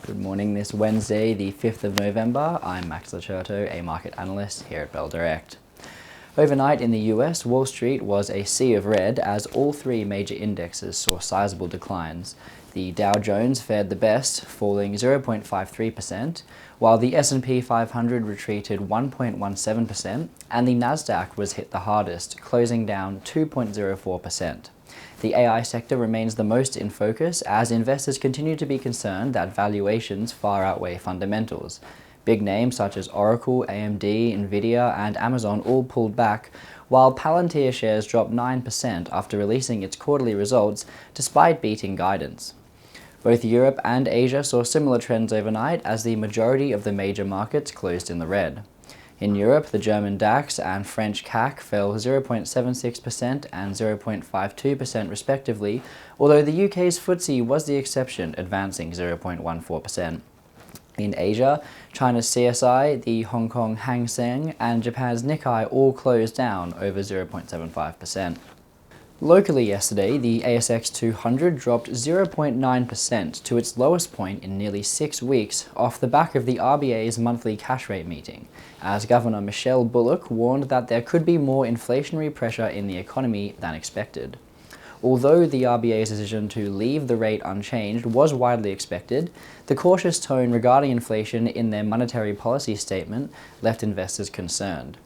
Good morning this Wednesday, the 5th of November. I'm Max Lacerto, a market analyst here at Bell Direct. Overnight in the US, Wall Street was a sea of red as all three major indexes saw sizable declines. The Dow Jones fared the best, falling 0.53%, while the S&P 500 retreated 1.17%, and the Nasdaq was hit the hardest, closing down 2.04%. The AI sector remains the most in focus as investors continue to be concerned that valuations far outweigh fundamentals. Big names such as Oracle, AMD, Nvidia, and Amazon all pulled back, while Palantir shares dropped 9% after releasing its quarterly results despite beating guidance. Both Europe and Asia saw similar trends overnight as the majority of the major markets closed in the red. In Europe, the German DAX and French CAC fell 0.76% and 0.52% respectively, although the UK's FTSE was the exception, advancing 0.14%. In Asia, China's CSI, the Hong Kong Hang Seng, and Japan's Nikkei all closed down over 0.75%. Locally yesterday, the ASX 200 dropped 0.9% to its lowest point in nearly 6 weeks off the back of the RBA's monthly cash rate meeting, as Governor Michelle Bullock warned that there could be more inflationary pressure in the economy than expected. Although the RBA's decision to leave the rate unchanged was widely expected, the cautious tone regarding inflation in their monetary policy statement left investors concerned.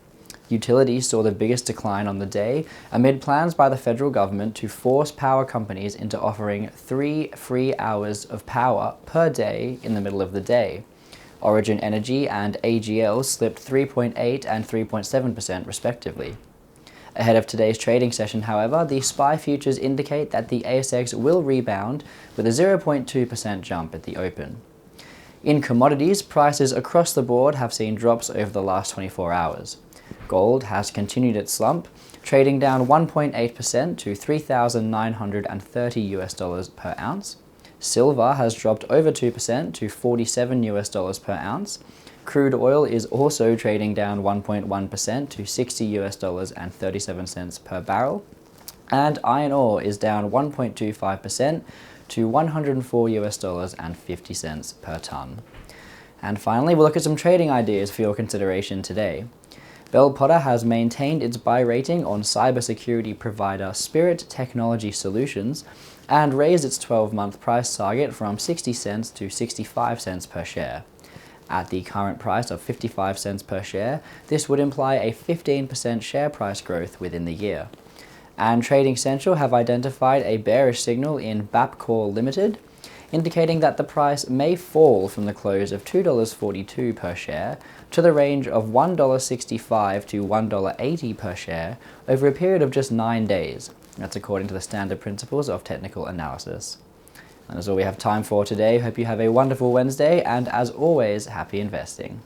Utilities saw the biggest decline on the day amid plans by the federal government to force power companies into offering 3 free hours of power per day in the middle of the day. Origin Energy and AGL slipped 3.8% and 3.7% respectively. Ahead of today's trading session, however, the SPY futures indicate that the ASX will rebound with a 0.2% jump at the open. In commodities, prices across the board have seen drops over the last 24 hours. Gold has continued its slump, trading down 1.8% to $3,930 per ounce. Silver has dropped over 2% to $47 per ounce. Crude oil is also trading down 1.1% to $60.37 per barrel. And iron ore is down 1.25% to $104.50 per ton. And finally, we'll look at some trading ideas for your consideration today. Bell Potter has maintained its buy rating on cybersecurity provider Spirit Technology Solutions and raised its 12-month price target from 60 cents to 65 cents per share. At the current price of 55 cents per share, this would imply a 15% share price growth within the year. And Trading Central have identified a bearish signal in Bapcor Limited, indicating that the price may fall from the close of $2.42 per share to the range of $1.65 to $1.80 per share over a period of just 9 days. That's according to the standard principles of technical analysis. And that's all we have time for today. Hope you have a wonderful Wednesday, and as always, happy investing.